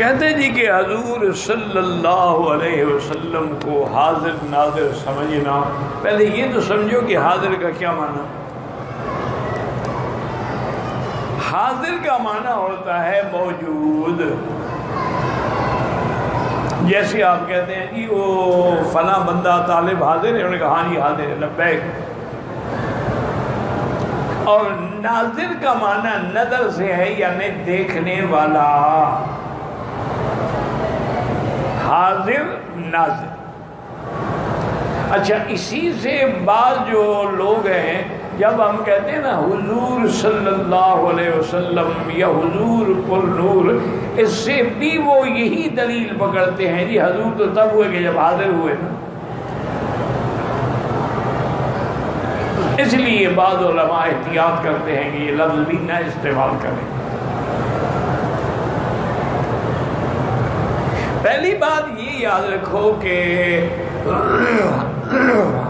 کہتے جی کہ حضور صلی اللہ علیہ وسلم کو حاضر ناظر سمجھنا، پہلے یہ تو سمجھو کہ حاضر کا کیا معنی؟ حاضر کا معنی ہوتا ہے موجود۔ جیسے آپ کہتے ہیں جی وہ فلاں بندہ طالب حاضر ہے، انہوں نے کہا ہاں جی حاضر ہے، لبیک۔ اور ناظر کا معنی نظر سے ہے، یعنی دیکھنے والا۔ حاضر ناظر۔ اچھا، اسی سے بعض جو لوگ ہیں جب ہم کہتے ہیں نا حضور صلی اللہ علیہ وسلم یا حضور پر نور، اس سے بھی وہ یہی دلیل پکڑتے ہیں جی حضور تو تب ہوئے کہ جب حاضر ہوئے نا۔ اس لیے بعض علماء احتیاط کرتے ہیں کہ یہ لفظ بھی نہ استعمال کریں۔ پہلی بات یہ یاد رکھو کہ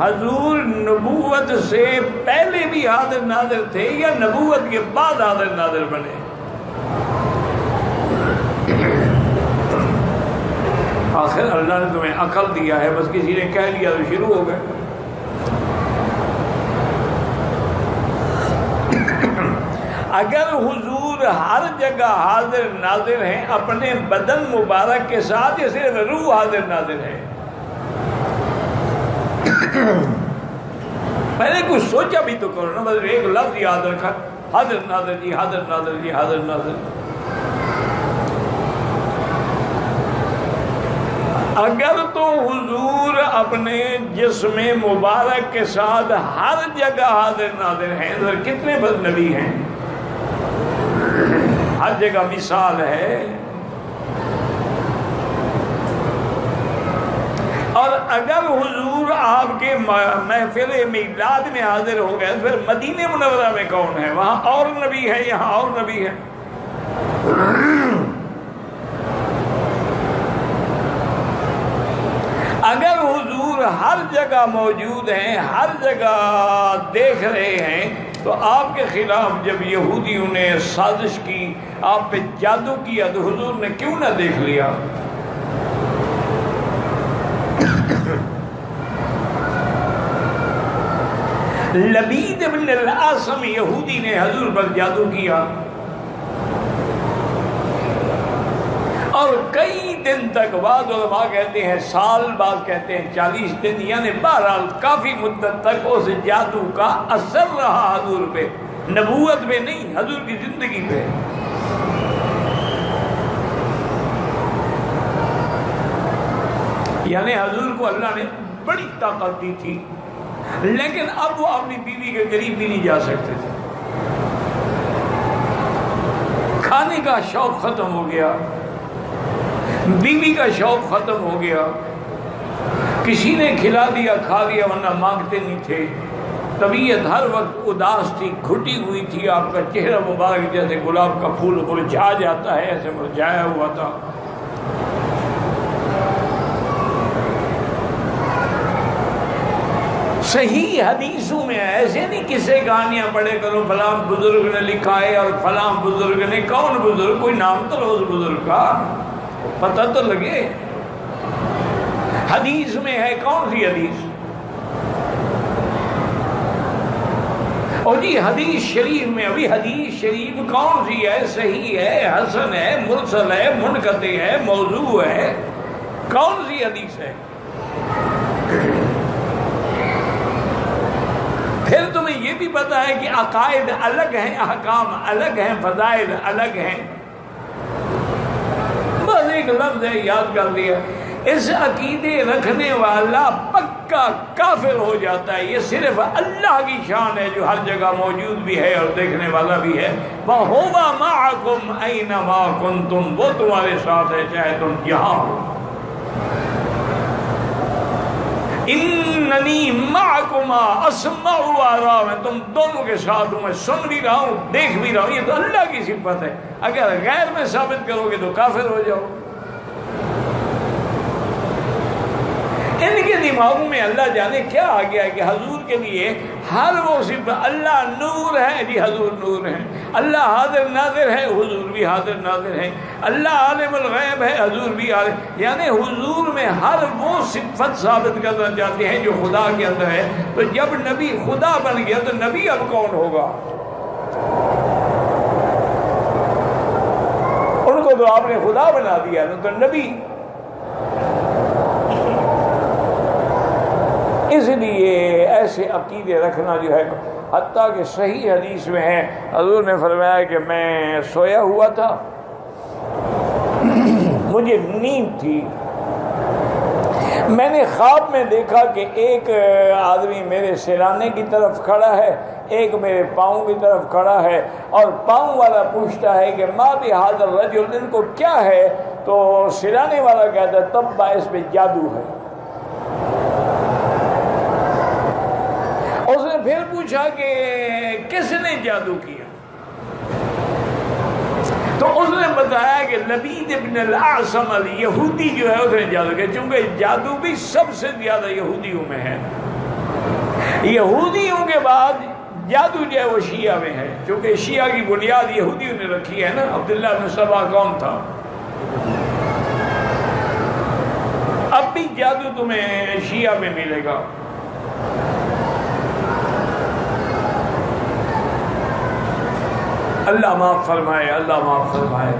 حضور نبوت سے پہلے بھی حاضر ناظر تھے یا نبوت کے بعد حاضر ناظر بنے؟ آخر اللہ نے تمہیں عقل دیا ہے، بس کسی نے کہہ لیا تو شروع ہو گئے۔ اگر حضور ہر جگہ حاضر ناظر ہیں اپنے بدن مبارک کے ساتھ، یا صرف روح حاضر ناظر ہے؟ پہلے کچھ سوچا بھی تو کرو نا، بس ایک لفظ یاد رکھا حاضر ناظر جی، حاضر ناظر جی، حاضر ناظر۔ اگر تو حضور اپنے جسم مبارک کے ساتھ ہر جگہ حاضر ناظر ہیں، تو کتنے بد نبی ہیں؟ ہر جگہ مثال ہے۔ اور اگر حضور آپ کے محفل میلاد میں حاضر ہو گئے، پھر مدینہ منورہ میں کون ہے؟ وہاں اور نبی ہے، یہاں اور نبی ہے۔ اگر حضور ہر جگہ موجود ہیں، ہر جگہ دیکھ رہے ہیں، تو آپ کے خلاف جب یہودیوں نے سازش کی، آپ پہ جادو کیا، تو حضور نے کیوں نہ دیکھ لیا؟ لبید بن الاسم یہودی نے حضور پر جادو کیا، اور کئی دن تک، بعض علماء کہتے ہیں سال، بعض کہتے ہیں 40 دن، یعنی بہرحال کافی مدت تک اس جادو کا اثر رہا حضور پہ، نبوت پہ نہیں، حضور کی زندگی پہ۔ یعنی حضور کو اللہ نے بڑی طاقت دی تھی، لیکن اب وہ اپنی بیوی کے قریب بھی نہیں جا سکتے تھے۔ کھانے کا شوق ختم ہو گیا، بیوی کا شوق ختم ہو گیا، کسی نے کھلا دیا کھا لیا، ورنہ مانگتے نہیں تھے۔ طبیعت ہر وقت اداس تھی، گھٹی ہوئی تھی، آپ کا چہرہ مبارک جیسے گلاب کا پھول مرجھا جاتا ہے، ایسے مرجھایا ہوا تھا۔ صحیح حدیثوں میں ایسے نہیں کسے کہانیاں پڑھے کرو فلاں بزرگ نے لکھا ہے اور فلاں بزرگ نے، کون بزرگ؟ کوئی نام تو لو اس بزرگ کا، پتہ تو لگے۔ حدیث میں ہے، کون سی حدیث؟ اور جی حدیث شریف میں، ابھی حدیث شریف کون سی ہے؟ صحیح ہے، حسن ہے، مرسل ہے، منقطع ہے، موضوع ہے، کون سی حدیث ہے؟ پھر تمہیں یہ بھی پتا ہے کہ عقائد الگ ہیں، احکام الگ ہیں، فضائل الگ ہیں۔ بس ایک لفظ ہے، یاد کر لیا۔ اس عقیدے رکھنے والا پکا کافر ہو جاتا ہے۔ یہ صرف اللہ کی شان ہے جو ہر جگہ موجود بھی ہے اور دیکھنے والا بھی ہے۔ وَهُوَ مَعَكُمْ أَيْنَمَا كُنْتُمْ، وہ تمہارے ساتھ ہے چاہے تم جہاں ہو۔ اننی معکما اسمع و ارا، میں تم دونوں کے ساتھ ہوں، میں سن بھی رہا ہوں، دیکھ بھی رہا ہوں۔ یہ تو اللہ کی صفت ہے، اگر غیر میں ثابت کرو گے تو کافر ہو جاؤ۔ ان کے دماغوں میں اللہ جانے کیا آ گیا کہ حضور کے لیے ہر وہ صفت، اللہ نور ہے جی حضور نور ہے، اللہ حاضر ناظر ہے حضور بھی حاضر ناظر ہے، اللہ عالم الغیب ہے حضور بھی عالم، یعنی حضور میں ہر وہ صفت ثابت کرنا چاہتے ہیں جو خدا کے اندر ہے۔ تو جب نبی خدا بن گیا تو نبی اب کون ہوگا؟ ان کو تو آپ نے خدا بنا دیا نا، تو نبی۔ اس لیے ایسے عقیدے رکھنا جو ہے، حتیٰ کہ صحیح حدیث میں ہے حضور نے فرمایا کہ میں سویا ہوا تھا، مجھے نیند تھی، میں نے خواب میں دیکھا کہ ایک آدمی میرے سرانے کی طرف کھڑا ہے، ایک میرے پاؤں کی طرف کھڑا ہے، اور پاؤں والا پوچھتا ہے کہ ما بہذا الرجل، ان کو کیا ہے؟ تو سرانے والا کہتا ہے تب باعث پہ جادو ہے۔ اس نے پھر پوچھا کہ کس نے جادو کیا؟ تو اس نے بتایا کہ لبید ابن الاعصم یہودی جو ہے اس نے جادو کیا، چونکہ جادو بھی سب سے زیادہ یہودیوں میں ہے، یہودیوں کے بعد جادو جو ہے وہ شیعہ میں ہے، چونکہ شیعہ کی بنیاد یہودیوں نے رکھی ہے نا۔ عبداللہ بن سبا کون تھا؟ اب بھی جادو تمہیں شیعہ میں ملے گا۔ اللہ معاف فرمائے، اللہ معاف فرمائے۔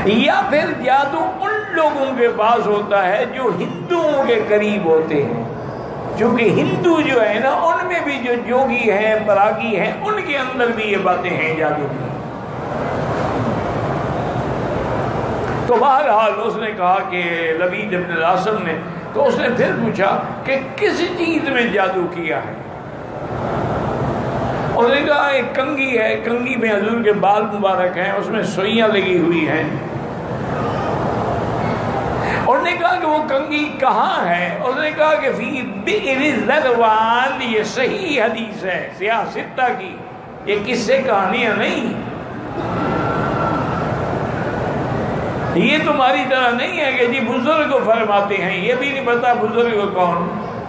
یا پھر جادو ان لوگوں کے پاس ہوتا ہے جو ہندوؤں کے قریب ہوتے ہیں، چونکہ ہندو جو ہے نا ان میں بھی جو جوگی ہیں پراگی ہیں، ان کے اندر بھی یہ باتیں ہیں جادو کی۔ تو بہرحال اس نے کہا کہ لبید ابن الاعصم نے، تو اس نے پھر پوچھا کہ کس چیز میں جادو کیا ہے؟ اس نے کہا ایک کنگھی ہے، کنگھی میں حضور کے بال مبارک ہیں، اس میں سوئیاں لگی ہوئی ہیں۔ اور نے کہا کہ وہ کنگھی کہاں ہے؟ اس نے کہا کہ فی بئر ذروان، یہ صحیح حدیث ہے سیاہ ستہ کی، یہ قصے کہانیاں نہیں، یہ تمہاری طرح نہیں ہے کہ جی بزرگ کو فرماتے ہیں، یہ بھی نہیں پتا بزرگ کو کون،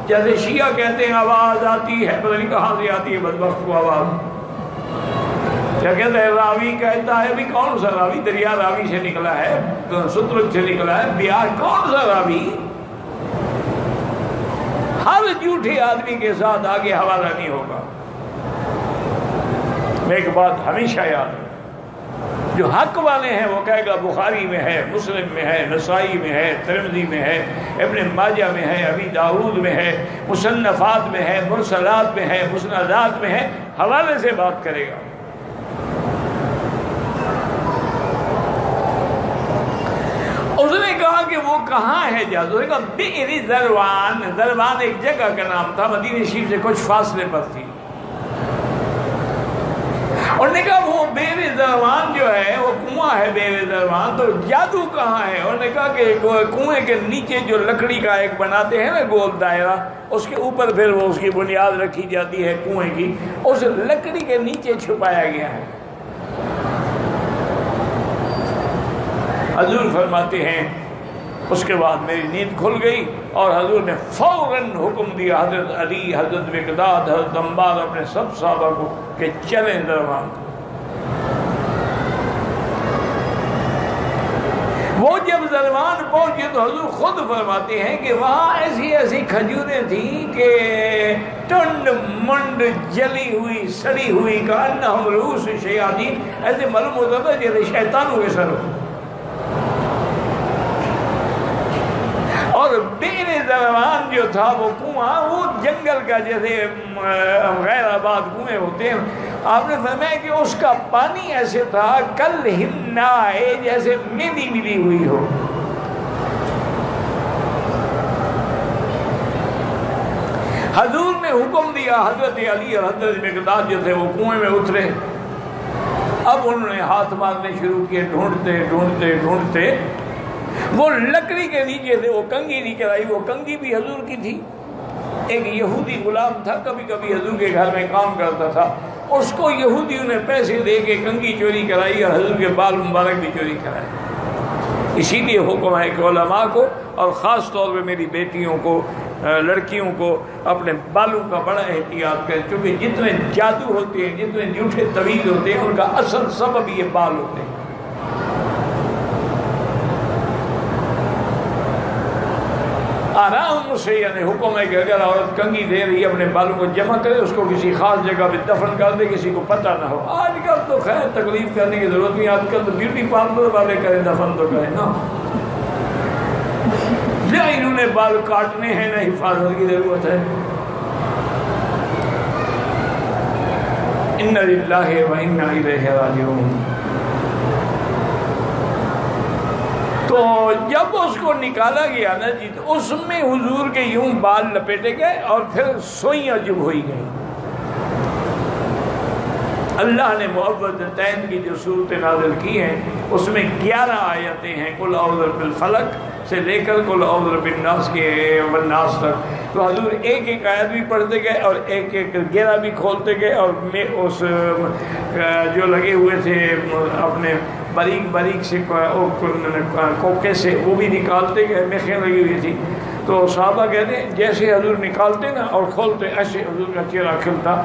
جیسے شیعہ کہتے ہیں آواز آتی ہے، پتہ نہیں کہاں سے آتی ہے بدبخت کو آواز، کیا کہتے ہیں راوی کہتا ہے، بھی کون سا راوی؟ دریا راوی سے نکلا ہے، سترک سے نکلا ہے، بیار کون سا راوی؟ ہر جھوٹے آدمی کے ساتھ آگے حوالہ نہیں ہوگا۔ میں ایک بات ہمیشہ یاد ہے، جو حق والے ہیں وہ کہے گا بخاری میں ہے، مسلم میں ہے، نسائی میں ہے، ترمذی میں ہے، ابن ماجہ میں ہے، ابی داؤد میں ہے، مصنفات میں ہے، مرسلات میں ہے، مسندات میں ہے، حوالے سے بات کرے گا۔ اس نے کہا کہ وہ کہاں ہے جادو؟ نے کہا بئر ذروان، ذروان ایک جگہ کا نام تھا، مدینہ شریف سے کچھ فاصلے پر تھی۔ اور نے کہا وہ بئر ذروان جو ہے وہ کنواں ہے، بئر ذروان، تو جادو کہاں ہے؟ اور نے کہا کہ کنویں کے نیچے جو لکڑی کا ایک بناتے ہیں نا گول دائرہ، اس کے اوپر پھر وہ اس کی بنیاد رکھی جاتی ہے کنویں کی، اس لکڑی کے نیچے چھپایا گیا ہے۔ حضور فرماتے ہیں اس کے بعد میری نیند کھل گئی اور حضور نے فوراً حکم دیا حضرت علی، حضرت مقداد، حضرت عمار، اپنے سب صحابہ کو کہ چلیں ذروان۔ وہ جب ذروان پہنچے تو حضور خود فرماتے ہیں کہ وہاں ایسی ایسی کھجوریں تھیں کہ ٹنڈ منڈ جلی ہوئی سڑی ہوئی کأنہم رؤوس الشیاطین، ایسے معلوم ہوتا تھا جیسے شیطانوں کے سر ہو۔ اور بئر ذروان جو تھا وہ کنواں، وہ جنگل کا جیسے غیر آباد کنویں ہوتے ہیں، آپ نے فرمایا کہ اس کا پانی ایسے تھا کل ہنائے، جیسے ملی ملی ہوئی ہو۔ حضور نے حکم دیا، حضرت علی اور حضرت مقداد جو تھے وہ کنویں میں اترے۔ اب انہوں نے ہاتھ مارنے شروع کیے، ڈھونڈتے ڈھونڈتے ڈھونڈتے وہ لکڑی کے نیچے سے وہ کنگھی نکل آئی۔ وہ کنگھی بھی حضور کی تھی۔ ایک یہودی غلام تھا، کبھی کبھی حضور کے گھر میں کام کرتا تھا، اس کو یہودیوں نے پیسے دے کے کنگھی چوری کرائی اور حضور کے بال مبارک بھی چوری کرائے۔ اسی لیے حکم ہے کہ علماء کو اور خاص طور پہ میری بیٹیوں کو، لڑکیوں کو اپنے بالوں کا بڑا احتیاط کریں، کیونکہ جتنے جادو ہوتے ہیں، جتنے جھوٹے طویل ہوتے ہیں، ان کا اصل سبب یہ بال ہوتے ہیں۔ آرام سے یعنی حکم ہے کہ اگر عورت کنگھی دے رہی ہے اپنے بالوں کو جمع کرے، اس کو کسی خاص جگہ پہ دفن کر دے، کسی کو پتہ نہ ہو۔ آج کل تو خیر تکلیف کرنے کی ضرورت نہیں، آج کل تو بیوٹی پارلر والے کریں، دفن تو کریں نا، نہ انہوں نے بال کاٹنے ہیں نہ حفاظت کی ضرورت ہے۔ اِنَّ لِلَّهِ وَإِنَّا إِلَيْهِ رَاجِعُونَ۔ تو جب اس کو نکالا گیا نا جی، تو اس میں حضور کے یوں بال لپیٹے گئے اور پھر سوئیاں جب ہوئی گئیں۔ اللہ نے معوذتین کی جو صورتیں نازل کی ہیں اس میں 11 آیتیں ہیں، قل اعوذ بالفلق سے لے کر قل اعوذ بالناس کے والناس تک۔ تو حضور ایک ایک آیت بھی پڑھتے گئے اور ایک ایک گھیرا بھی کھولتے گئے، اور میں اس جو لگے ہوئے تھے اپنے باریک سے کوکے سے وہ بھی نکالتے گئے، میخیں لگی ہوئی تھی۔ تو صحابہ کہتے ہیں جیسے حضور نکالتے نا اور کھولتے، ایسے حضور کا چہرہ کھلتا،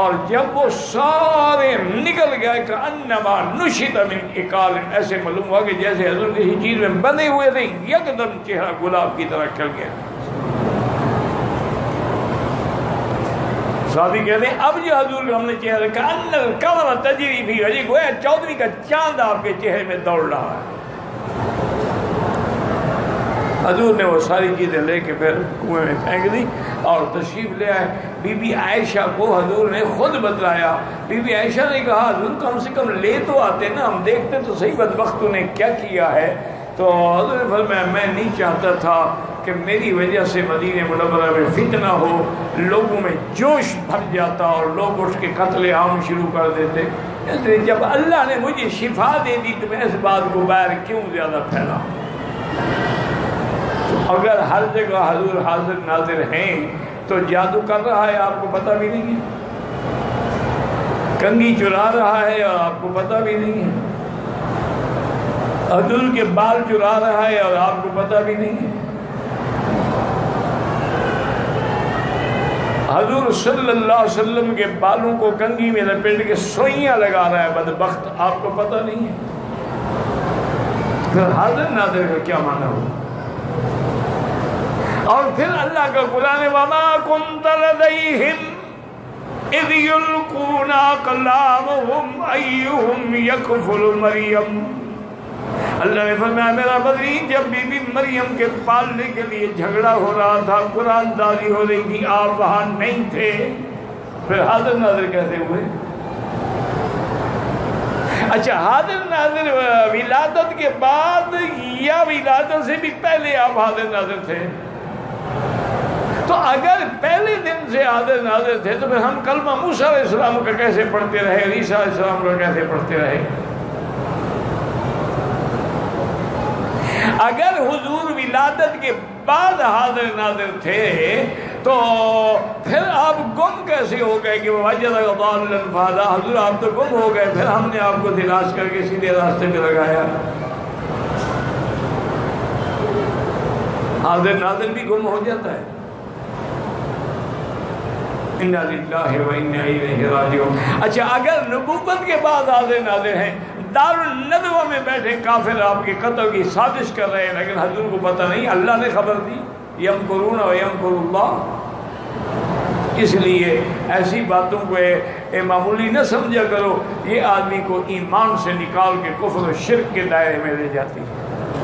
اور جب وہ سارے نکل گئے کہ انما نشط من اقال، ایسے معلوم ہوا کہ جیسے حضور کسی چیز میں بندھے ہوئے تھے، یکدم چہرہ گلاب کی طرح کھل گیا۔ صحابی کہتے ہیں اب جو حضور کا ہم نے چہرہ رکھا، ان القمر تجری فی وجہہ، گویا چودھری کا چاند آپ کے چہرے میں دوڑ رہا ہے۔ حضور نے وہ ساری چیزیں لے کے پھر کنویں میں پھینک دی اور تشریف لے آئے۔ بی بی عائشہ کو حضور نے خود بتلایا۔ بی بی عائشہ نے کہا حضور کم سے کم لے تو آتے نا، ہم دیکھتے تو صحیح بدبختوں نے کیا کیا ہے۔ تو حضور نے فرمایا میں نہیں چاہتا تھا کہ میری وجہ سے مدینہ منورہ میں فتنہ ہو، لوگوں میں جوش بھر جاتا اور لوگ اٹھ کے قتل عام شروع کر دیتے، اس لیے جب اللہ نے مجھے شفا دے دی تو میں اس بات کو باہر کیوں زیادہ پھیلا۔ اگر ہر جگہ حضور حاضر ناظر ہیں تو جادو کر رہا ہے آپ کو پتہ بھی نہیں ہے، کنگھی چرا رہا ہے اور آپ کو پتہ بھی نہیں ہے، حضور کے بال چرا رہا ہے اور آپ کو پتہ بھی نہیں ہے، حضور صلی اللہ علیہ وسلم کے بالوں کو کنگھی میں لپیٹ کے سوئیاں لگا رہا ہے بدبخت، آپ کو پتہ نہیں ہے۔ پھر حاضر ناظر کا کیا معنی ہو؟ اور پھر اللہ کا قرآن وَمَا كُنْتَ لَدَيْهِمْ إِذْ يُلْقُونَ أَقْلَامَهُمْ أَيُّهُمْ يَكْفُلُ مَرْيَمَ۔ اللہ نے فرمایا میرا بدری جب بی بی مریم کے پالنے کے لیے جھگڑا ہو رہا تھا، قرآن داری ہو رہی تھی، آپ وہاں نہیں تھے، پھر حاضر ناظر کیسے ہوئے؟ اچھا حاضر ناظر ولادت کے بعد یا ولادت سے بھی پہلے آپ حاضر ناظر تھے؟ تو اگر پہلے دن سے حاضر ناظر تھے تو پھر ہم کلمہ موسیٰ علیہ السلام کا کیسے پڑھتے رہے، عیسیٰ علیہ السلام کا کیسے پڑھتے رہے؟ اگر حضور ولادت کے بعد حاضر ناظر تھے تو پھر آپ گم کیسے ہو گئے کہ وَوَجَدَكَ ضَالًّا فَهَدَىٰ، حضور آپ تو گم ہو گئے، پھر ہم نے آپ کو تلاش کر کے سیدھے راستے پہ لگایا۔ حاضر ناظر بھی گم ہو جاتا ہے۔ اِنَّا لِلَّهِ وَإِنَّا إِلَيْهِ رَاجِعُونَ۔ اچھا اگر نبوت کے بعد حاضر ناظر ہیں، دار الندوہ میں بیٹھے کافر آپ کے قتل کی سازش کر رہے ہیں، لیکن حضور کو پتہ نہیں، اللہ نے خبر دی، یمکرون و یمکر اللہ۔ اس لیے ایسی باتوں کو معمولی نہ سمجھا کرو، یہ آدمی کو ایمان سے نکال کے کفر و شرک کے دائرے میں لے جاتی ہے۔